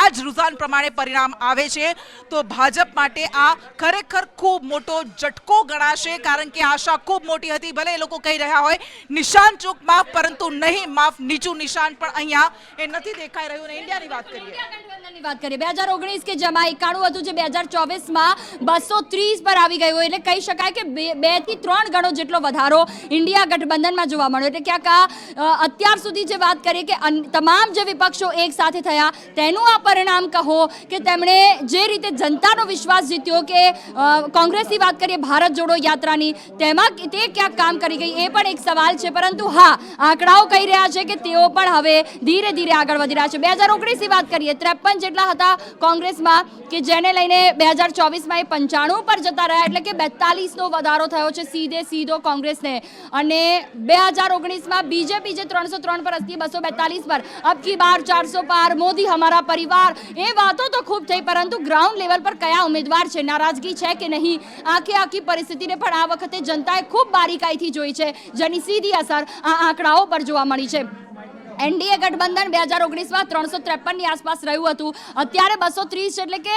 આ જ રુઝાન પ્રમાણે પરિણામ આવે છે તો ભાજપ માટે આ ખરેખર ખૂબ મોટો ઝટકો ગણાશે, કારણ કે આશા ખૂબ મોટી હતી. ભલે એ લોકો કહી રહ્યા હોય નિશાન ચૂક માફ, પરંતુ નહીં માફ નીચું નિશાન પણ અહીંયા એ નથી દેખાઈ રહ્યું. ને ઇન્ડિયાની વાત કરીએ, 2019 કે જેમાં 91 હતું, જે 2024માં 230 પર આવી ગયું. એટલે કહી શકાય કે 2 થી 3 ગણો જેટલો વધારો ઇન્ડિયા ગઠબંધનમાં જોવા મળ્યો. એટલે ક્યાંક અત્યાર સુધી જે વાત કરીએ કે તમામ જે વિપક્ષો એક સાથે થયા તેનું આ પરિણામ કહો કે તેમણે જે રીતે જનતાનો વિશ્વાસ જીત્યો, કે કોંગ્રેસની વાત કરીએ ભારત જોડો યાત્રાની, તેમાં તે ક્યાંક કામ કરી ગઈ એ પણ એક સવાલ છે. પરંતુ હા, આંકડાઓ કહી રહ્યા છે કે તેઓ પણ હવે ધીરે ધીરે આગળ વધી રહ્યા છે. 2019ની વાત કરીએ 53 જેટલા હતા કોંગ્રેસમાં, કે જેને લઈને 2024માં એ 95 પર જતા રહ્યા. એટલે કે 42નો વધારો થયો છે સીધો કોંગ્રેસને. અને 2019માં બીજેપી જે 303 પર હતી 242 પર, અબ કી બાર 400 પાર, મોદી હમારા પરિવાર, એ વાતો તો ખૂબ થઈ, પરંતુ ગ્રાઉન્ડ લેવલ પર કયા ઉમેદવાર છે, નારાજગી છે કે નહીં, આખી પરિસ્થિતિને પણ આ વખતે જનતાએ ખૂબ બારીકાઈથી જોઈ છે, જેની સીધી અસર આ આંકડાઓ પર જોવા મળી છે. એનડીએ ગઠબંધન 2019માં 353ની આસપાસ રહ્યું હતું, અત્યારે 230 એટલે કે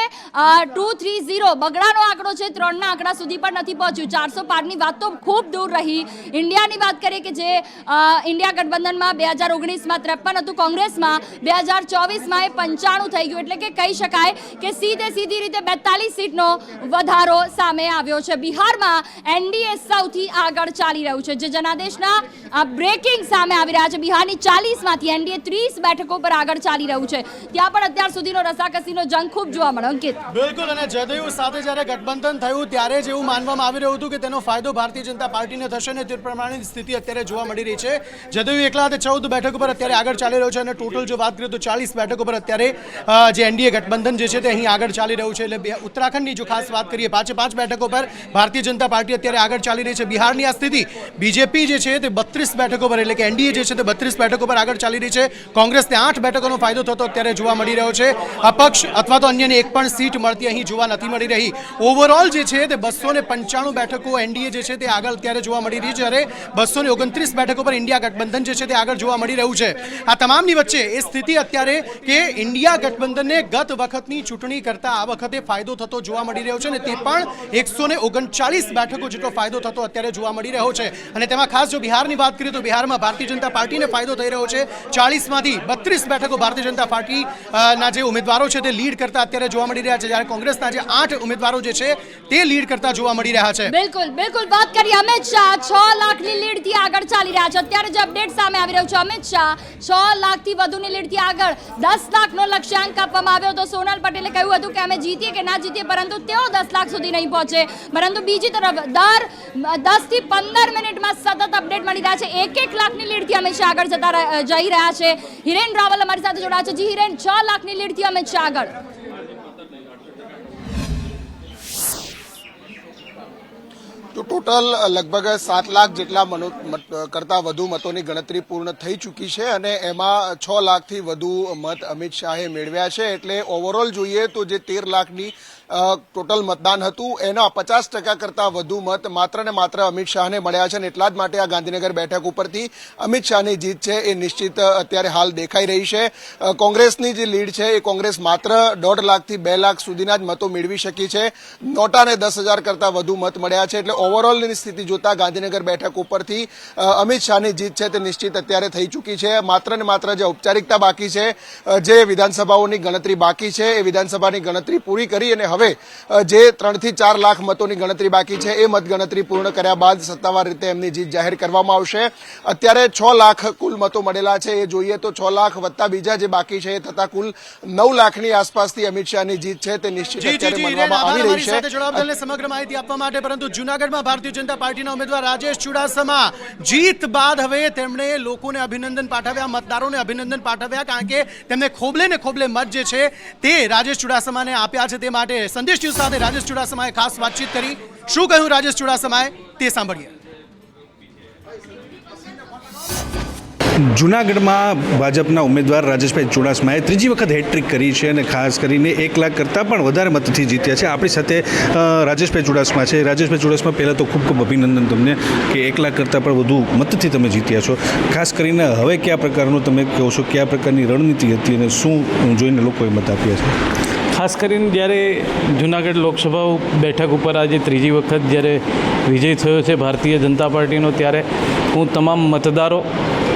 230 બગડાનો આંકડો છે, 3ના આંકડા સુધી પણ નથી પહોંચ્યું. 400 પારની વાત તો ખૂબ દૂર રહી. ઇન્ડિયાની વાત કરીએ કે જે ઇન્ડિયા ગઠબંધનમાં 2019માં 53 હતું, કોંગ્રેસમાં 2024માં એ 95 થઈ ગયું. એટલે કે કહી શકાય કે સીધી રીતે 42 સીટનો વધારો સામે આવ્યો છે. બિહારમાં એનડીએ સૌથી આગળ ચાલી રહ્યું છે, જે જનાદેશના બ્રેકિંગ સામે આવી રહ્યા છે. બિહારની 40 એનડીએ 30 બેઠકો પર આગળ ચાલી રહ્યું છે. ત્યાં પણ અત્યાર સુધીનો રસાકસીનો જંગ ખૂબ જોવા મળ્યો. અંકિત, બિલકુલ. અને જદયુ સાથે જ્યારે ગઠબંધન થયું ત્યારે જ એવું માનવામાં આવી રહ્યું હતું કે તેનો ફાયદો ભારતીય જનતા પાર્ટીને થશે, ને તે પ્રમાણેની સ્થિતિ અત્યારે જોવા મળી રહી છે. જદયુ એકલા હાથે 14 બેઠકો પર અત્યારે આગળ ચાલી રહ્યો છે, અને ટોટલ જો વાત કરીએ તો 40 બેઠકો પર અત્યારે જે એનડીએ ગઠબંધન જે છે તે અહીં આગળ ચાલી રહ્યું છે. એટલે ઉત્તરાખંડની જો ખાસ વાત કરીએ 5 બેઠકો પર ભારતીય જનતા પાર્ટી અત્યારે આગળ ચાલી રહી છે. બિહારની આ સ્થિતિ, બીજેપી જે છે તે 32 બેઠકો પર, એટલે કે એનડીએ જે છે તે 32 બેઠકો પર આગળ ચાલી રહી છે. કોંગ્રેસને 8 બેઠકોનો ફાયદો થતો અત્યારે જોવા મળી રહ્યો છે. અપક્ષ અથવા તો અન્યને એક પણ સીટ મળતી અહીં જોવા નથી મળી રહી. ઓવરઓલ જે છે તે 295 બેઠકો એનડીએ જે છે તે આગળ અત્યારે જોવા મળી રહી છે, જ્યારે 229 બેઠકો પર ઇન્ડિયા ગઠબંધન જે છે તે આગળ જોવા મળી રહ્યું છે. આ તમામની વચ્ચે એ સ્થિતિ અત્યારે કે ઇન્ડિયા ગઠબંધનને ગત વખતની ચૂંટણી કરતા આ વખતે ફાયદો થતો જોવા મળી રહ્યો છે, અને તે પણ 139 બેઠકો જેટલો ફાયદો થતો અત્યારે જોવા મળી રહ્યો છે. અને તેમાં ખાસ જો બિહારની વાત કરીએ તો બિહારમાં ભારતીય જનતા પાર્ટીને ફાયદો થઈ રહ્યો છે. 40માંથી 32 બેઠકો ભારતીય જનતા પાર્ટીના જે ઉમેદવારો છે તે લીડ કરતા અત્યારે જોવા મળી રહ્યા છે, જ્યારે કોંગ્રેસના જે 8 ઉમેદવારો જે છે તે લીડ કરતા જોવા મળી રહ્યા છે. બિલકુલ વાત કરીએ અમિત શાહ 6 લાખની લીડથી આગળ ચાલી રહ્યા છે. અત્યારે જે અપડેટ સામે આવી રહ્યું છે, અમિત શાહ 6 લાખથી વધુની લીડથી આગળ. 10 લાખનો લક્ષ્યાંક આપવામાં આવ્યો હતો. સોનલ પટેલે કહ્યું હતું કે અમે જીતીએ કે ના જીતીએ, પરંતુ તેઓ 10 લાખ સુધી નહીં પહોંચે. પરંતુ બીજી તરફ દર 10 થી 15 મિનિટમાં સતત અપડેટ મળી રહ્યા છે. 1 લાખની લીડથી અમિત શાહ આગળ જઈ રહ્યા છે. હિરેન રાવલ અમારી સાથે જોડાયા છે. જી હિરેન, 6 લાખની લીડથી અમિત શાહ આગળ. તો ટોટલ લગભગ 7 લાખ જેટલા કરતાં વધુ મતોની ગણતરી પૂર્ણ થઈ ચૂકી છે, અને એમાં 6 લાખથી વધુ મત અમિત શાહે મેળવ્યા છે. એટલે ઓવરઓલ જોઈએ તો જે 13 લાખની ટોટલ મતદાન હતું એના 50% કરતાં વધુ મત માત્ર ને માત્ર અમિત શાહને મળ્યા છે, અને એટલા જ માટે આ ગાંધીનગર બેઠક ઉપરથી અમિત શાહની જીત છે એ નિશ્ચિત અત્યારે હાલ દેખાઈ રહી છે. કોંગ્રેસની જે લીડ છે એ કોંગ્રેસ માત્ર 1.5 લાખથી 2 લાખ સુધીના જ મતો મેળવી શકી છે. નોટાને 10,000 કરતાં વધુ મત મળ્યા છે. એટલે ઓવરઓલની સ્થિતિ જોતા ગાંધીનગર બેઠક ઉપરથી અમિત શાહની જીત છે તે નિશ્ચિત અત્યારે થઈ ચૂકી છે. માત્ર ને માત્ર જે ઔપચારિકતા બાકી છે, જે વિધાનસભાઓની ગણતરી બાકી છે, એ વિધાનસભાની ગણતરી પૂરી કરી અને હવે જે 3 થી 4 લાખ મતોની ગણતરી બાકી છે એ મતગણતરી પૂર્ણ કર્યા બાદ સત્તાવાર રીતે એમની જીત જાહેર કરવામાં આવશે. અત્યારે 6 લાખ કુલ મતો મળેલા છે. એ જોઈએ તો 6 લાખ વત્તા બીજા જે બાકી છે એ થતા કુલ 9 લાખની આસપાસથી અમિત શાહની જીત છે તે નિશ્ચિત અત્યારે માનવામાં આવી રહી છે. સમગ્ર માહિતી આપવા માટે. પરંતુ જૂનાગઢમાં ભારતીય જનતા પાર્ટીના ઉમેદવાર રાજેશ ચુડાસમા જીત બાદ હવે તેમણે લોકોને અભિનંદન પાઠવ્યા, મતદારોને અભિનંદન પાઠવ્યા, કારણ કે તેમને ખોબલે ને ખોબલે મત જે છે તે રાજેશ ચુડાસમાને આપ્યા છે. તે માટે સંદેશ ન્યૂઝ સાથે રાજેશ ચુડાસમાએ ખાસ વાતચીત કરી. શું કહ્યું રાજેશ ચુડાસમાએ તે સાંભળીએ. જૂનાગઢમાં ભાજપના ઉમેદવાર રાજેશભાઈ ચુડાસમાએ ત્રીજી વખત હેટ્રિક કરી છે અને ખાસ કરીને 1 લાખ કરતાં પણ વધારે મતથી જીત્યા છે. આપણી સાથે રાજેશભાઈ ચુડાસમા છે. રાજેશભાઈ ચુડાસમા, પહેલાં તો ખૂબ ખૂબ અભિનંદન તમને કે 1 લાખ કરતાં પણ વધુ મતથી તમે જીત્યા છો. ખાસ કરીને હવે કયા પ્રકારનું તમે કહો છો, કયા પ્રકારની રણનીતિ હતી અને શું જોઈને લોકોએ મત આપ્યા છે? ખાસ કરીને જ્યારે જૂનાગઢ લોકસભા બેઠક ઉપર આજે ત્રીજી વખત જ્યારે વિજય થયો છે ભારતીય જનતા પાર્ટીનો, ત્યારે હું તમામ મતદારો,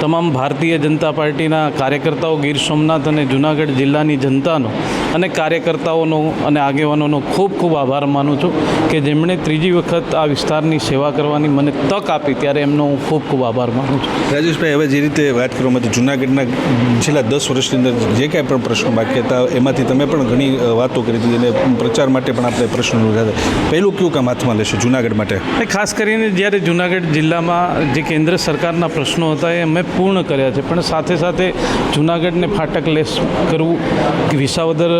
તમામ ભારતીય જનતા પાર્ટીના કાર્યકર્તાઓ, ગીર સોમનાથ અને જૂનાગઢ જિલ્લાની જનતાનો અને કાર્યકર્તાઓનો અને આગેવાનોનો ખૂબ ખૂબ આભાર માનું છું કે જેમણે ત્રીજી વખત આ વિસ્તારની સેવા કરવાની મને તક આપી, ત્યારે એમનો હું ખૂબ ખૂબ આભાર માનું છું. રાજેશભાઈ, હવે જે રીતે વાત કરવામાં તો જૂનાગઢના છેલ્લા 10 વર્ષની અંદર જે કાંઈ પણ પ્રશ્નો બાકી હતા એમાંથી તમે પણ ઘણી વાતો કરી હતી અને પ્રચાર માટે પણ આપણે પ્રશ્નો હતા. પહેલું કયું કામ હાથમાં લેશે જૂનાગઢ માટે? ખાસ કરીને જ્યારે જૂનાગઢ જિલ્લામાં જે કેન્દ્ર સરકારના પ્રશ્નો હતા એ અમે પૂર્ણ કર્યા છે, પણ સાથે સાથે જૂનાગઢને ફાટક લેસ કરવું, વિસાવદર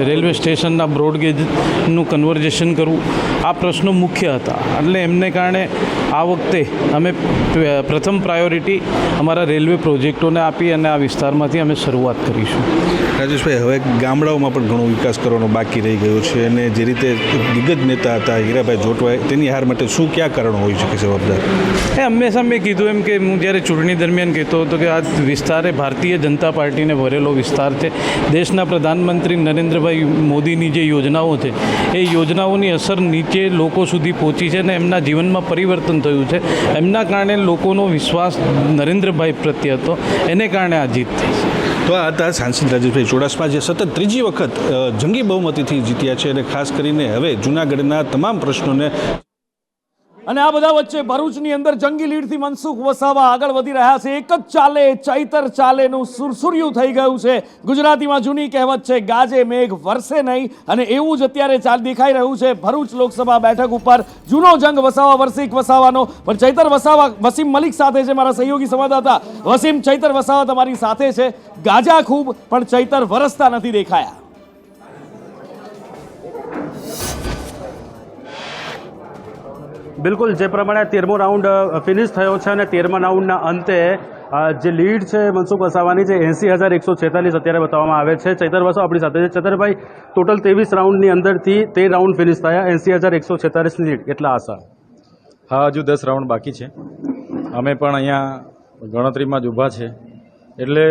રેલવે સ્ટેશનના બ્રોડગેજનું કન્વર્ઝેશન કરવું, આ પ્રશ્નો મુખ્ય હતા. એટલે એમને કારણે આ વખતે અમે પ્રથમ પ્રાયોરિટી અમારા રેલવે પ્રોજેક્ટોને આપી અને આ વિસ્તારમાંથી અમે શરૂઆત કરીશું. રાજેશભાઈ, હવે ગામડાઓમાં પણ ઘણો વિકાસ કરવાનો બાકી રહી ગયો છે અને જે રીતે દિગ્ગજ નેતા હતા હીરાભાઈ જોટવાએ, તેની હાર માટે શું કયા કારણો હોઈ શકે જવાબદાર? હંમેશા મેં કીધું એમ કે હું જ્યારે ચૂંટણી દરમિયાન કહેતો હતો કે આ વિસ્તાર એ ભારતીય જનતા પાર્ટીને ભરેલો વિસ્તાર છે. દેશના પ્રધાનમંત્રી નરેન્દ્રભાઈ મોદીની જે યોજનાઓ છે એ યોજનાઓની અસર નીચે લોકો સુધી પહોંચી છે અને એમના જીવનમાં પરિવર્તન થયું છે. એમના કારણે લોકોનો વિશ્વાસ નરેન્દ્રભાઈ પ્રત્યે હતો, એને કારણે આ જીત થઈ છે. તો આ હતા સાંસદ રાજેશભાઈ ચુડાસમા, જે સતત ત્રીજી વખત જંગી બહુમતીથી જીત્યા છે અને ખાસ કરીને હવે જૂનાગઢના તમામ પ્રશ્નોને. અને આ બધા વચ્ચે ભરૂચની અંદર જંગી લીડથી મનસુખ વસાવા આગળ વધી રહ્યા છે. એક જ ચાલે ચૈતર ચાલેનું સુરસુર્યું થઈ ગયું છે. ગુજરાતીમાં જૂની કહેવત છે, ગાજે મેઘ વરસે નહીં, અને એવું જ અત્યારે દેખાઈ રહ્યું છે. ભરૂચ લોકસભા બેઠક ઉપર જૂનો જંગ વસાવા વર્સિક વસાવાનો, પણ ચૈતર વસાવા વસીમ મલિક સાથે છે મારા સહયોગી સંવાદદાતા. વસીમ, ચૈતર વસાવા તમારી સાથે છે. ગાજા ખૂબ, પણ ચૈતર વરસતા નથી દેખાયા. બિલકુલ, જે પ્રમાણે 13મો રાઉન્ડ ફિનિશ થયો છે અને 13મા રાઉન્ડના અંતે જે લીડ છે મનસુખ વસાવાની છે 80,146 અત્યારે બતાવવામાં આવે છે. ચૈતર વસાવા આપણી સાથે છે. ચૈતરભાઈ, ટોટલ 23 રાઉન્ડની અંદરથી 13 રાઉન્ડ ફિનિશ થયા, 80,146ની લીડ, કેટલા આશા? હા, હજુ 10 રાઉન્ડ બાકી છે. અમે પણ અહીંયા ગણતરીમાં જ ઊભા છે. એટલે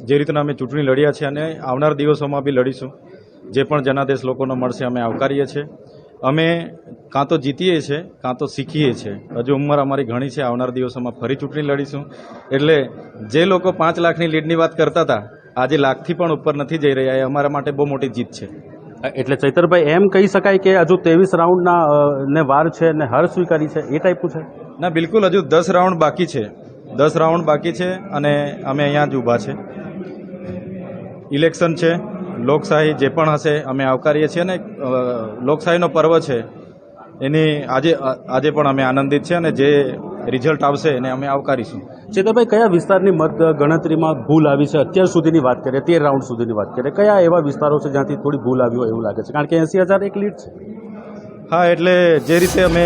જે રીતના અમે ચૂંટણી લડ્યા છે અને આવનાર દિવસોમાં બી લડીશું. જે પણ જનાદેશ લોકોનો મળશે અમે આવકારીએ છીએ. અમે કાં તો જીતીએ છીએ કાં તો શીખીએ છીએ. હજુ ઉંમર અમારી ઘણી છે, આવનાર દિવસોમાં ફરી ચૂંટણી લડીશું. એટલે જે લોકો 5 લાખની લીડની વાત કરતા હતા, આજે લાખથી પણ ઉપર નથી જઈ રહ્યા, એ અમારા માટે બહુ મોટી જીત છે. એટલે ચૈતરભાઈ, એમ કહી શકાય કે હજુ 23 રાઉન્ડના ને વાર છે ને હાર સ્વીકારી છે, એ ટાઈપનું છે? ના, બિલકુલ, હજુ 10 રાઉન્ડ બાકી છે. 10 રાઉન્ડ બાકી છે અને અમે અહીંયા જ ઊભા છે. ઇલેક્શન છે, લોકશાહી જે પણ હશે અમે આવકારીએ છીએ અને લોકશાહીનો પર્વ છે એની આજે પણ અમે આનંદિત છે અને જે રિઝલ્ટ આવશે એને અમે આવકારીશું. ચેતરભાઈ, કયા વિસ્તારની મત ગણતરીમાં ભૂલ આવી છે અત્યાર સુધીની વાત કરીએ, 13 રાઉન્ડ સુધીની વાત કરીએ, કયા એવા વિસ્તારો છે જ્યાંથી થોડી ભૂલ આવી હોય એવું લાગે છે? કારણ કે 80,000 એક લીડ છે. હા, એટલે જે રીતે અમે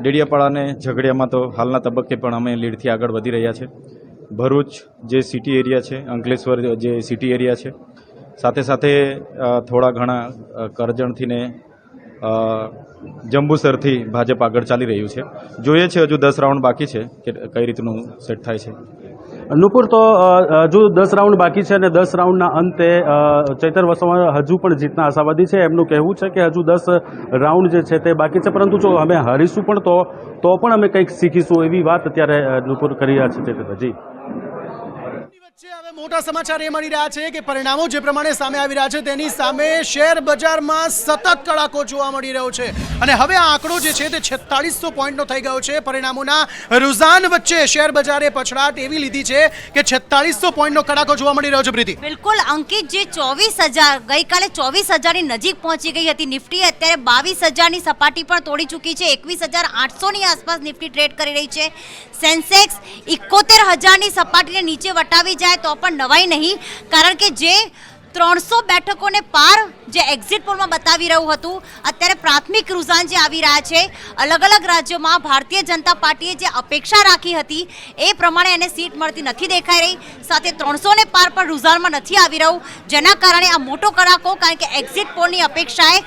ડેડિયાપાડા અને ઝઘડિયામાં તો હાલના તબક્કે પણ અમે લીડથી આગળ વધી રહ્યા છે. ભરૂચ જે સિટી એરિયા છે, અંકલેશ્વર જે સિટી એરિયા છે, સાથે સાથે થોડા ઘણા કરજણથી ને જંબુસરથી ભાજપ આગળ ચાલી રહ્યું છે. જોઈએ છે, હજુ 10 રાઉન્ડ બાકી છે કે કઈ રીતનું સેટ થાય છે. નુપુર, તો હજુ 10 રાઉન્ડ બાકી છે અને 10 રાઉન્ડના અંતે ચૈતર વસાવા હજુ પણ જીતના આશાવાદી છે. એમનું કહેવું છે કે હજુ 10 રાઉન્ડ જે છે તે બાકી છે, પરંતુ જો અમે હારીશું પણ તો પણ અમે કંઈક શીખીશું, એવી વાત અત્યારે નુપુર કરી રહ્યા છે. ચૈતરભાઈ, હવે મોટા સમાચાર એ મળી રહ્યા છે કે પરિણામો જે પ્રમાણે સામે આવી રહ્યા છે તેની સામે શેર બજારમાં સતત કડાકો જોવા મળી રહ્યો છે અને હવે આ આંકડો જે છે તે 4600 પોઈન્ટનો થઈ ગયો છે. પરિણામોના રુઝાન વચ્ચે શેર બજારે પછડાટ એવી લીધી છે કે 4600 પોઈન્ટનો કડાકો જોવા મળી રહ્યો છે. પ્રીતિ, બિલકુલ અંકિત, જે 24,000 ગઈકાલે 24,000ની નજીક પહોંચી ગઈ હતી નિફ્ટી, અત્યારે 22,000ની સપાટી પણ તોડી ચૂકી છે. 21,800ની આસપાસ નિફ્ટી ટ્રેડ કરી રહી છે. સેન્સેક્સ 71,000ની સપાટીને નીચે વટાવી જાય તો પણ નવાઈ નહીં, કારણ કે જે 300 બેઠકોને પાર જે એક્ઝિટ પોલમાં બતાવી રહ્યું હતું, અત્યારે પ્રાથમિક રુઝાન જે આવી રહ્યા છે અલગ અલગ રાજ્યોમાં ભારતીય જનતા પાર્ટીએ જે અપેક્ષા રાખી હતી એ પ્રમાણે એને સીટ મળતી નથી દેખાઈ રહી. સાથે 300 ને પાર પણ રુઝાનમાં નથી આવી રહ્યું, જેના કારણે આ મોટો કડાકો, કારણ કે એક્ઝિટ પોલની અપેક્ષાએ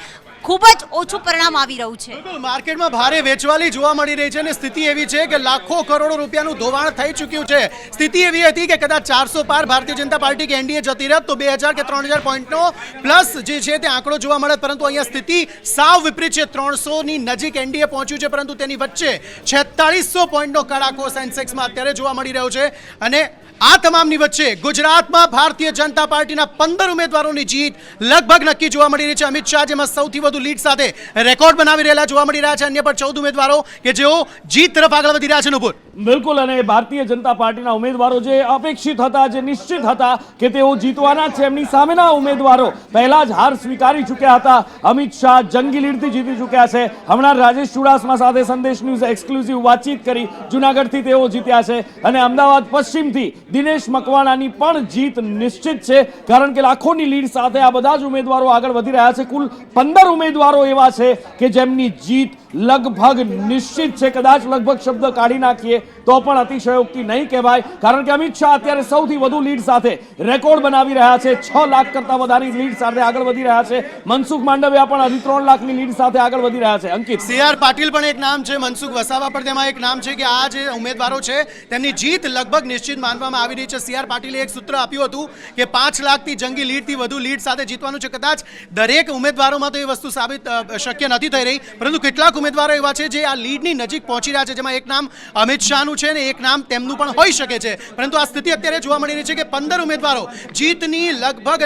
ખૂબ જ ઓછું પરિણામ આવી રહ્યું છે. માર્કેટમાં ભારે વેચવાલી જોવા મળી રહી છે અને સ્થિતિ એવી છે કે લાખો કરોડો રૂપિયાનું ધોવાણ થઈ ચૂક્યું છે. સ્થિતિ એવી હતી કે કદાચ 400 પાર ભારતીય જનતા પાર્ટી કે એનડીએ જતી રહેત તો 2000 કે 3000 પોઈન્ટનો પ્લસ જે છે તે આંકડો જોવા મળે, પરંતુ અહીંયા સ્થિતિ સાવ વિપરીત છે. 300ની નજીક એનડીએ પહોંચ્યું છે, પરંતુ તેની વચ્ચે 4600 પોઈન્ટનો કડાકો સેન્સેક્સમાં અત્યારે જોવા મળી રહ્યો છે. અને આ તમામની વચ્ચે ગુજરાતમાં ભારતીય જનતા પાર્ટીના 15 ઉમેદવારોની જીત લગભગ નક્કી જોવા મળી રહી છે. અમિત શાહ જેમાં સૌથી વધુ લીડ સાથે રેકોર્ડ બનાવી રહેલા જોવા મળી રહ્યા છે. અન્ય પર 14 ઉમેદવારો કે જેઓ જીત તરફ આગળ વધી રહ્યા છે. નુપુર, બિલકુલ, અને ભારતીય જનતા પાર્ટીના ઉમેદવારો જે અપેક્ષિત હતા, જે નિશ્ચિત હતા કે તેઓ જીતવાના છે, એમની સામેના ઉમેદવારો પહેલા જ હાર સ્વીકારી ચૂક્યા હતા. અમિત શાહ જંગી લીડથી જીતી ચૂક્યા છે. હમણાં રાજેશ ચુડાસમા સાથે સંદેશ ન્યૂઝ એક્સક્લુઝિવ વાતચીત કરી, જૂનાગઢથી તેઓ જીત્યા છે. અને અમદાવાદ પશ્ચિમથી દિનેશ મકવાણાની પણ જીત નિશ્ચિત છે, કારણ કે લાખોની લીડ સાથે આ બધા જ ઉમેદવારો આગળ વધી રહ્યા છે. કુલ 15 ઉમેદવારો એવા છે કે જેમની જીત લગભગ નિશ્ચિત છે. કદાચ લગભગ શબ્દ કાઢી નાખીએ તો પણ અતિશયોક્તિ નહીં કહેવાય, કારણ કે અમિત શાહ અત્યારે સૌથી વધુ લીડ સાથે રેકોર્ડ બનાવી રહ્યા છે. 6 લાખ કરતાં વધારે લીડ સાથે આગળ વધી રહ્યા છે. મનસુખ માંડવિયા પણ હજી 3 લાખની લીડ સાથે આગળ વધી રહ્યા છે. અંકિત, CR પાટીલ પણ એક નામ છે, મનસુખ વસાવા પણ તેમાં એક નામ છે કે આ જે ઉમેદવારો છે તેમની જીત લગભગ નિશ્ચિત માનવામાં આવી રહી છે. CR પાટીલે એક સૂત્ર આપ્યું હતું કે 5 લાખથી જંગી લીડથી વધુ લીડ સાથે જીતવાનું છે. કદાચ દરેક ઉમેદવારોમાં તો એ વસ્તુ સાબિત શક્ય નથી થઈ રહી, પરંતુ કેટલાક ઉમેદવારો એવા છે જે આ લીડની નજીક પહોંચી રહ્યા છે, જેમાં એક નામ અમિત શાહનું છે ને એક નામ તેમનું પણ હોઈ શકે છે. પરંતુ આ સ્થિતિ અત્યારે જોવા મળી રહી છે કે 15 ઉમેદવારો જીતની લગભગ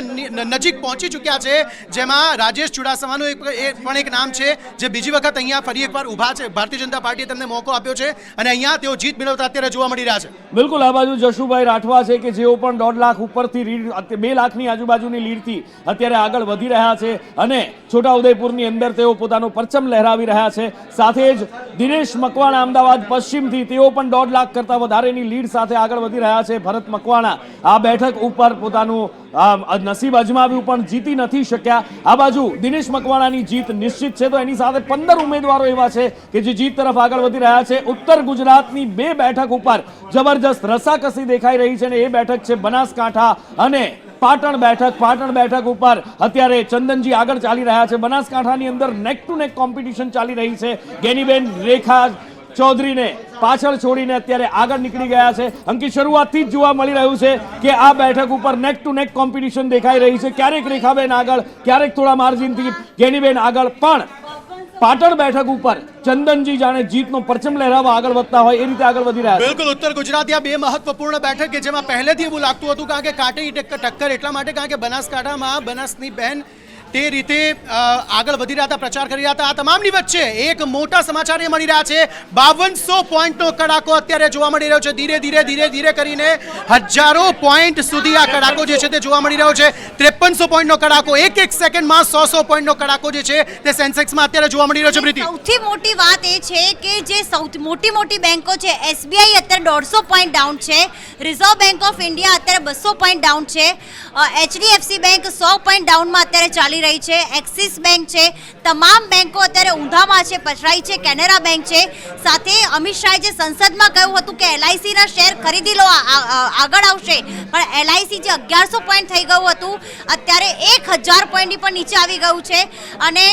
નજીક પહોંચી ચૂક્યા છે, જેમાં રાજેશ ચુડાસમાનું પણ એક નામ છે જે બીજી વખત અહીંયા ફરી એકવાર ઊભા છે. ભારતીય જનતા પાર્ટીએ તેમને મોકો આપ્યો છે અને અહીંયા તેઓ જીત મેળવતા અત્યારે જોવા મળી રહ્યા છે. બિલકુલ, આ બાજુ જશુભાઈ રાઠવા છે કે જેઓ પણ 1.5 લાખ ઉપરથી લીડ, 2 લાખની આજુબાજુની લીડથી અત્યારે આગળ વધી રહ્યા છે. અને છોટાઉદેપુરની અંદર તેઓ પોતાનો પરચમ લહેરાવી રહ્યા છે. સાથે જ દિનેશ મકવાણા અમદાવાદ પશ્ચિમથી તેઓ પણ 1.5 લાખ કરતાં વધારેની લીડ સાથે આગળ વધી રહ્યા છે. ભરત મકવાણા આ બેઠક ઉપર પોતાનું નસીબ અજમાવ્યું પણ જીતી નથી શક્યા. આ બાજુ દિનેશ મકવાણાની જીત નિશ્ચિત છે, તો એની સાથે 15 ઉમેદવારો એવા છે કે જે જીત તરફ આગળ વધી રહ્યા છે. ઉત્તર ગુજરાતની 2 બેઠક ઉપર જબરજસ્ત રસાકસી દેખાઈ રહી છે, અને એ બેઠક છે બનાસકાંઠા અને પાટણ બેઠક. પાટણ બેઠક ઉપર અત્યારે ચંદનજી આગળ ચાલી રહ્યા છે. બનાસકાંઠાની અંદર નેક ટુ નેક કોમ્પિટિશન ચાલી રહી છે. ગેનીબેન રેખા ચૌધરીને પાછળ છોડીને અત્યારે આગળ નીકળી ગયા છે. અંકિત, શરૂઆતથી જ જોવા મળી રહ્યું છે કે આ બેઠક ઉપર નેક ટુ નેક કોમ્પિટિશન દેખાઈ રહી છે. ક્યારેક રેખાબેન આગળ, ક્યારેક થોડા માર્જિનથી ગેનીબેન આગળ, પણ પાટણ બેઠક ઉપર ચંદનજી જાણે જીતનો પરચમ લહેરાવા આગળ વધતા હોય એ રીતે આગળ વધી રહ્યા છે. બિલકુલ, ઉત્તર ગુજરાતની આ 2 મહત્વપૂર્ણ બેઠક કે જેમાં પહેલેથી એવું લાગતું હતું કારણ કે કાંટી ટક્કર એટલા માટે કારણ કે બનાસકાંઠામાં બનાસની બહેન તે રીતે આગળ વધી રહ્યા હતા, પ્રચાર કરી રહ્યા હતા. આ તમામની વચ્ચે એક મોટા સમાચાર એ મળી રહ્યા છે. 5200 પોઈન્ટનો કડાકો અત્યારે જોવા મળી રહ્યો છે. ધીરે ધીરે કરીને હજારો પોઈન્ટ સુધી આ કડાકો જે છે તે જોવા મળી રહ્યો છે. 5300 પોઈન્ટનો કડાકો, એક સેકન્ડમાં 100 પોઈન્ટનો કડાકો જે છે તે સેન્સેક્સમાં અત્યારે જોવા મળી રહ્યો છે. પ્રીતિ, સૌથી મોટી વાત એ છે કે જે સૌથી મોટી બેંકો છે, SBI અત્યારે 150 પોઈન્ટ ડાઉન છે, રિઝર્વ બેંક ઓફ ઇન્ડિયા અત્યારે 200 પોઈન્ટ ડાઉન છે, HDFC બેંક 100 પોઈન્ટ ડાઉનમાં અત્યારે ચાલી રહી છે, એક્સિસ બેંક છે, તમામ બેંકો અત્યારે ઊંધામાં છે, પછડાઈ છે. કેનેરા બેંક છે. સાથે અમિત શાહે જે સંસદમાં કહ્યું હતું કે LIC ના શેર ખરીદી લો, આગળ આવશે, પણ LIC જે 1100 પોઈન્ટ થઈ ગયું હતું અત્યારે 1000 પોઈન્ટની પણ નીચે આવી ગયું છે. અને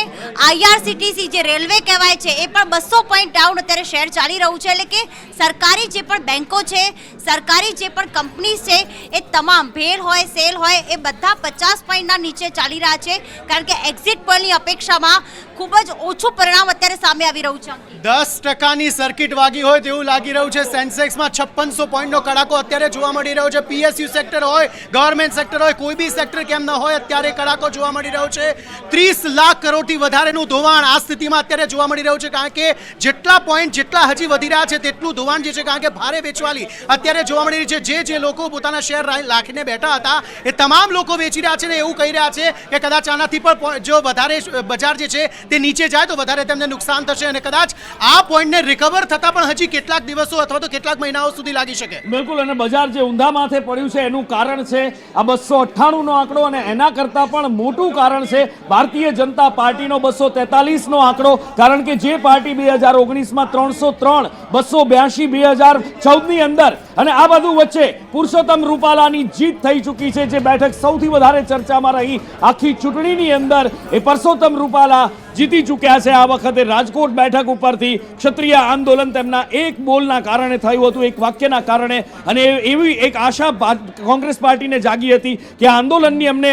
IRCTC જે રેલવે કહેવાય છે એ પણ 200 પોઈન્ટ ડાઉન અત્યારે શેર ચાલી રહ્યું છે. એટલે કે સરકારી જે પણ બેંકો છે, સરકારી જે પણ કંપનીઝ છે, એ તમામ ભેલ હોય, સેલ હોય, એ બધા 50 પોઈન્ટના નીચે ચાલી રહ્યા છે, કારણ કે એક્ઝિટ પોલની અપેક્ષામાં ખૂબ જ ઓછું પરિણામ અત્યારે સામે આવી રહ્યું છે. 10%ની સર્કિટ વાગી હોય તેવું લાગી રહ્યું છે. સેન્સેક્સમાં 5600 પોઈન્ટનો કડાકો અત્યારે જોવા મળી રહ્યો છે. PSU સેક્ટર હોય, ગવર્મેન્ટ સેક્ટર હોય, કોઈ બી સેક્ટર કેમ ન હોય, અત્યારે કડાકો જોવા મળી રહ્યો છે. 30 લાખ કરોડથી વધારેનું ધોવાણ આ સ્થિતિમાં અત્યારે જોવા મળી રહ્યું છે, કારણ કે જેટલા પોઈન્ટ જેટલા હજી વધી રહ્યા છે તેટલું ધોવાણ જે છે, કારણ કે ભારે વેચવાલી અત્યારે જોવા મળી રહી છે. જે લોકો પોતાના શેર રાખીને બેઠા હતા એ તમામ લોકો વેચી રહ્યા છે ને એવું કહી રહ્યા છે કે કદાચ આના આમાંથી પણ જો વધારે બજાર જે છે તે નીચે જાય તો વધારે તેમને નુકસાન થશે અને કદાચ આ પોઈન્ટને રિકવર થતાં પણ હજી કેટલાક દિવસો અથવા તો કેટલાક મહિનાઓ સુધી લાગી શકે. બિલકુલ, અને બજાર જે ઊંધા માથે પડ્યું છે એનું કારણ છે આ 298 નો આંકડો, અને એના કરતાં પણ મોટું કારણ છે ભારતીય જનતા પાર્ટીનો 243 નો આંકડો. કારણ કે જે પાર્ટી 2019માં 303, 282 2014 ની અંદર, અને આ બધું વચ્ચે પુરુષોત્તમ રૂપાલાની જીત થઈ ચૂકી છે. જે બેઠક સૌથી વધારે ચર્ચામાં રહી આખી ચૂંટણીની અંદર, એ પરસોત્તમ રૂપાલા જીતી ચૂક્યા છે. આ વખતે રાજકોટ બેઠક ઉપરથી ક્ષત્રિય આંદોલન તેમના એક બોલના કારણે થયું હતું, એક વાક્યના કારણે, અને એવી એક આશા કોંગ્રેસ પાર્ટીને જાગી હતી કે આ આંદોલનની અમને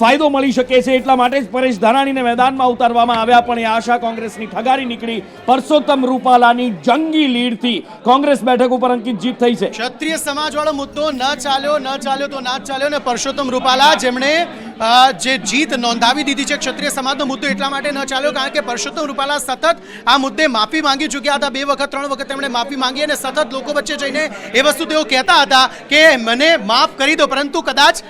ફાયદો મળી શકે છે, એટલા માટે જ પરેશ ધાનાણીને મેદાનમાં ઉતારવામાં આવ્યા. પણ એ આશા કોંગ્રેસની ઠગારી નીકળી. પરસોત્તમ રૂપાલાની જંગી લીડથી કોંગ્રેસ બેઠક ઉપર અંકિત જીત થઈ છે. ક્ષત્રિય સમાજવાળો મુદ્દો ન ચાલ્યો તો ના ચાલ્યો, અને પરસોત્તમ રૂપાલા જેમણે જે જીત નોંધાવી દીધી છે ક્ષત્રિય સમાજનો મુદ્દો એટલા માટે ન ચાલ્યો કારણ કે પરસોત્તમ રૂપાલા સતત આ મુદ્દે માફી માંગી ચૂક્યા હતા. 2 વખત 3 વખત તેમણે માફી માંગી અને સતત લોકો વચ્ચે જઈને એ વસ્તુ તેઓ કહેતા હતા કે મને માફ કરી દો, પરંતુ કદાચ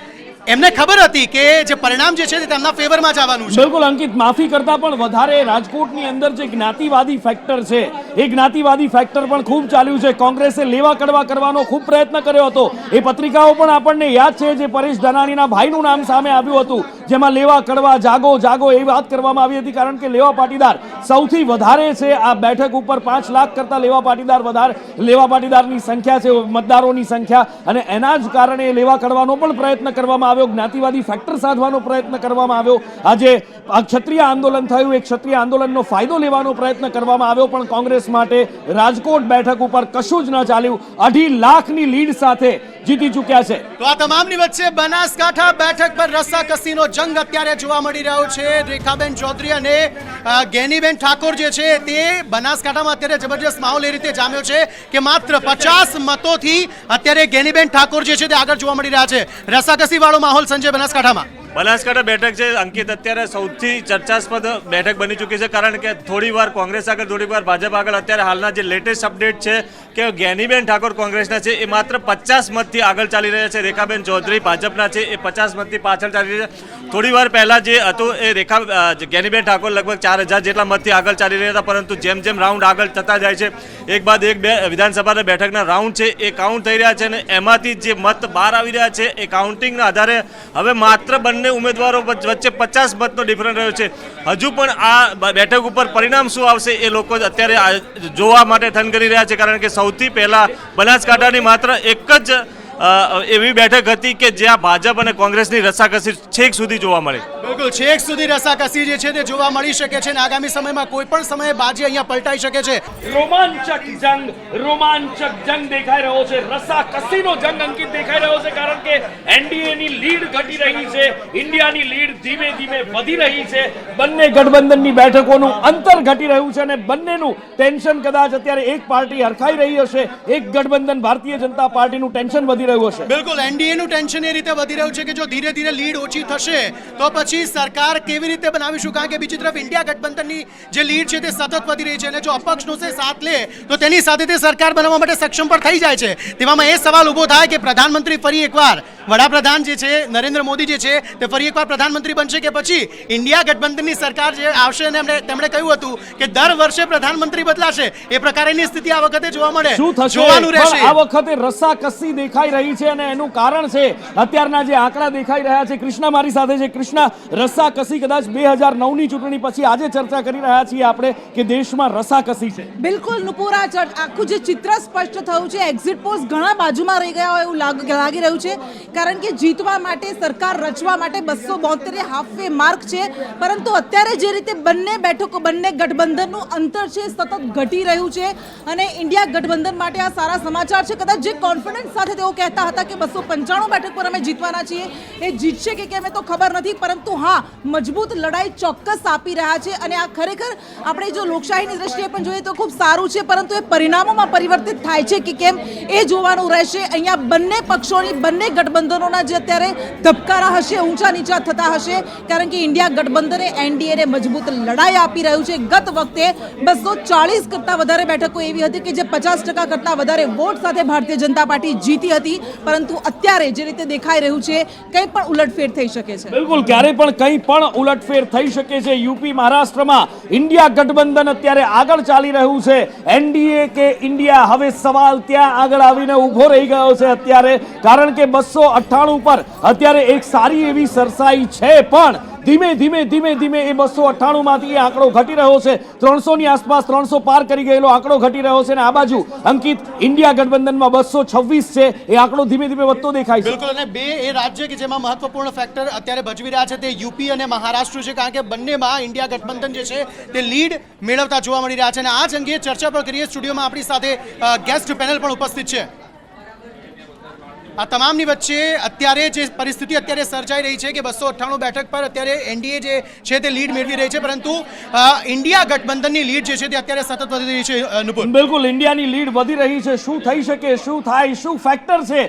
એમને ખબર હતી કે જે પરિણામ જે છે તે તેમના ફેવરમાં જ આવવાનું છે. બિલકુલ અંકિત, માફી કરતા પણ વધારે રાજકોટની અંદર જે જ્ઞાતિવાદી ફેક્ટર છે એ જ્ઞાતિવાદી ફેક્ટર પણ ખૂબ ચાલ્યું છે. કોંગ્રેસે લેવા કડવા કરવાનો ખૂબ પ્રયત્ન કર્યો હતો. એ પત્રિકાઓ પણ આપણને યાદ છે જે પરેશ ધાનાણીના ભાઈનું નામ સામે આવ્યું હતું, જેમાં લેવા કડવા જાગો જાગો એ વાત કરવામાં આવી હતી. કારણ કે લેવા પાટીદાર સૌથી વધારે છે આ બેઠક ઉપર. 5 લાખ કરતા લેવા પાટીદારની સંખ્યા છે, મતદારોની સંખ્યા, અને એના જ કારણે લેવા કડવાનો પણ પ્રયત્ન કરવામાં આવ્યો, જ્ઞાતિવાદી ફેક્ટર સાધવાનો પ્રયત્ન કરવામાં આવ્યો. આજે ક્ષત્રિય આંદોલન થયું, એક ક્ષત્રિય આંદોલનનો ફાયદો લેવાનો પ્રયત્ન કરવામાં આવ્યો, પણ કોંગ્રેસ માટે રાજકોટ બેઠક ઉપર કશું જ ન ચાલ્યું. 2.5 લાખની લીડ સાથે જીતી ચૂક્યા છે. તો આ તમામની વચ્ચે બનાસકાંઠા બેઠક પર રસ્સાકસીનો જંગ અત્યારે જોવા મળી રહ્યો છે. રેખાબેન ચૌધરી અને ગેનીબેન ઠાકોર જે છે તે બનાસકાંઠામાં અત્યારે જબરજસ્ત માહોલ એ રીતે જામ્યો છે કે માત્ર 50 મતોથી અત્યારે ગેનીબેન ઠાકોર જે છે તે આગળ જોવા મળી રહ્યા છે. રસ્સાકસી વાળો માહોલ સંજય બનાસકાંઠામાં. બનાસકાંઠા બેઠક છે અંકિત, અત્યારે સૌથી ચર્ચાસ્પદ બેઠક બની ચૂકી છે. કારણ કે થોડી વાર કોંગ્રેસ આગળ, થોડી વાર ભાજપ આગળ. અત્યારે હાલના જે લેટેસ્ટ અપડેટ છે કે ગેનીબેન ઠાકોર કોંગ્રેસના છે એ માત્ર 50 મતથી આગળ ચાલી રહ્યા છે. રેખાબેન ચૌધરી ભાજપના છે એ 50 મતથી પાછળ ચાલી રહ્યા છે. થોડી વાર પહેલા જે હતું એ ગેનીબેન ઠાકોર લગભગ 4000 જેટલા મતથી આગળ ચાલી રહ્યા હતા. પરંતુ જેમ જેમ રાઉન્ડ આગળ થતા જાય છે, એક બાદ એક વિધાનસભાના બેઠકના રાઉન્ડ છે એ કાઉન્ટ થઈ રહ્યા છે, અને એમાંથી જે મત બહાર આવી રહ્યા છે એ કાઉન્ટિંગના આધારે હવે માત્ર બંને ઉમેદવારો વચ્ચે 50 મતનો ડિફરન્સ રહ્યો છે. હજુ પણ આ બેઠક ઉપર પરિણામ શું આવશે એ લોકો અત્યારે જોવા માટે થન કરી રહ્યા છે. કારણ કે સૌથી પહેલા બનાસકાંઠાની માત્ર એક જ એવી બેઠક હતી કે જ્યાં ભાજપ અને કોંગ્રેસની રસાકસી છેક સુધી જોવા મળી. બિલકુલ, છેક સુધી રસાકસી જે છે તે જોવા મળી શકે છે અને આગામી સમયમાં કોઈ પણ સમયે બાજી અહીંયા પલટાઈ શકે છે. રોમાંચક જંગ દેખાઈ રહ્યો છે, રસાકસીનો જંગ અંકિત દેખાઈ રહ્યો છે. કારણ કે એનડીએની લીડ ઘટી રહી છે, ઇન્ડિયાની લીડ ધીમે ધીમે વધી રહી છે. બંને ગઠબંધનની બેઠકોનું અંતર ઘટી રહ્યું છે, અને બંનેનું ટેન્શન કદાચ અત્યારે એક પાર્ટી હરખાઈ રહી હશે, એક ગઠબંધન ભારતીય જનતા પાર્ટીનું ટેન્શન વધી રહ્યું હશે. બિલકુલ, એનડીએનું ટેન્શન એ રીતે વધી રહ્યું છે કે જો ધીરે ધીરે લીડ ઓછી થશે તો પછી સરકાર કેવી રીતે બનાવીશું. કારણ કે બીજી તરફ ઇન્ડિયા ગઠબંધનની જે લીડ છે તે સતત વધી રહી છે, અને જો અપક્ષનો છે સાથ લે તો તેની સાથે તે સરકાર બનાવવા માટે સક્ષમ પણ થઈ જાય છે. તેવામાં એ સવાલ ઊભો થાય કે પ્રધાનમંત્રી ફરી એકવાર, વડાપ્રધાન જે છે નરેન્દ્ર મોદી જે છે તે ફરી એકવાર પ્રધાનમંત્રી બનશે કે પછી ઇન્ડિયા ગઠબંધનની સરકાર જે આવશે અને તેમણે કહ્યું હતું કે દર વર્ષે પ્રધાનમંત્રી બદલાશે, એ પ્રકારની સ્થિતિ આ વખતે જોવા મળે. શું થશે જોવાનું રહેશે. આ વખતે રસ્સાકસી દેખાઈ રહી છે, અને એનું કારણ છે અત્યારના જે આંકડા દેખાઈ રહ્યા છે. કૃષ્ણા મારી સાથે છે. કૃષ્ણા, રસ્સાકસી કદાચ 2009ની ચૂંટણી પછી આજે ચર્ચા કરી રહ્યા છીએ આપણે કે દેશમાં રસ્સાકસી છે. બિલકુલ નુપુરા, આખું જે ચિત્ર સ્પષ્ટ થયું છે. એક્ઝિટ પોલ્સ ઘણા બાજુમાં રહી ગયા હોય એવું લાગી રહ્યું છે. કારણ કે જીતવા માટે, સરકાર રચવા માટે 272 હાફ વે માર્ક છે. પરંતુ અત્યારે જે રીતે બંને બેઠકો, બંને ગઠબંધનનું અંતર છે સતત ઘટી રહ્યું છે, અને ઇન્ડિયા ગઠબંધન માટે આ સારા સમાચાર છે. કદાચ જે કોન્ફિડન્સ સાથે તેઓ કહેતા હતા કે 295 બેઠક પર અમે જીતવાના છીએ, એ જીતશે કે કેમ એ તો ખબર નથી, પરંતુ હા, મજબૂત લડાઈ ચોક્કસ આપી રહ્યા છે. અને આ ખરેખર આપણે જો લોકશાહીની દ્રષ્ટિએ પણ જોઈએ તો ખૂબ સારું છે, પરંતુ એ પરિણામોમાં પરિવર્તિત થાય છે કે કેમ એ જોવાનું રહેશે. અહીંયા બંને પક્ષોની, બંને ગઠબંધનોના જે અત્યારે ધબકારા હશે, ઊંચા નીચા થતા હશે, કારણ કે ઇન્ડિયા ગઠબંધને એનડીએને મજબૂત લડાઈ આપી રહ્યું છે. ગત વખતે 240 કરતાં વધારે બેઠકો એવી હતી કે જે 50% કરતાં વધારે વોટ સાથે ભારતીય જનતા પાર્ટી જીતી હતી. હતી, પરંતુ અત્યારે જે રીતે દેખાઈ રહ્યું છે કંઈ પણ ઉલટફેર થઈ શકે છે. બિલકુલ, ક્યારે પણ કંઈ પણ ઉલટફેર થઈ શકે છે. યુપી મહારાષ્ટ્રમાં ઇન્ડિયા ગઠબંધન અત્યારે આગળ ચાલી રહ્યું છે. એનડીએ કે ઇન્ડિયા, હવે સવાલ ત્યાં આગળ આવીને ઊભો રહી ગયો છે અત્યારે, કારણ કે 298 પર અત્યારે એક સારી એવી સરસાઈ છે, પણ ધીમે ધીમે એ 298 માંથી આંકડો ઘટી રહ્યો છે. 300 ની આસપાસ, 300 પાર કરી ગયેલો આંકડો ઘટી રહ્યો છે. અને આ બાજુ અંકિત, ઇન્ડિયા ગઠબંધનમાં 226 છે, એ આંકડો ધીમે વધતો દેખાય છે. બિલકુલ, અને બે એ રાજ્ય કે જેમાં મહત્વપૂર્ણ ફેક્ટર અત્યારે ભજવી રહ્યા છે તે યુપી અને મહારાષ્ટ્ર છે, કારણ કે બંનેમાં ઇન્ડિયા ગઠબંધન જે છે તે લીડ મેળવતા જોવા મળી રહ્યા છે. અને આ જ અંગે ચર્ચા પણ કરીએ. સ્ટુડિયોમાં આપણી સાથે ગેસ્ટ પેનલ પણ ઉપસ્થિત છે. આ તમામની વચ્ચે અત્યારે જે પરિસ્થિતિ અત્યારે સર્જાઈ રહી છે કે 298 બેઠક પર અત્યારે એનડીએ જે છે તે લીડ મેળવી રહી છે, પરંતુ ઇન્ડિયા ગઠબંધનની લીડ જે છે તે અત્યારે સતત વધી રહી છે. બિલકુલ, ઇન્ડિયાની લીડ વધી રહી છે. શું થઈ શકે, શું થાય, શું ફેક્ટર છે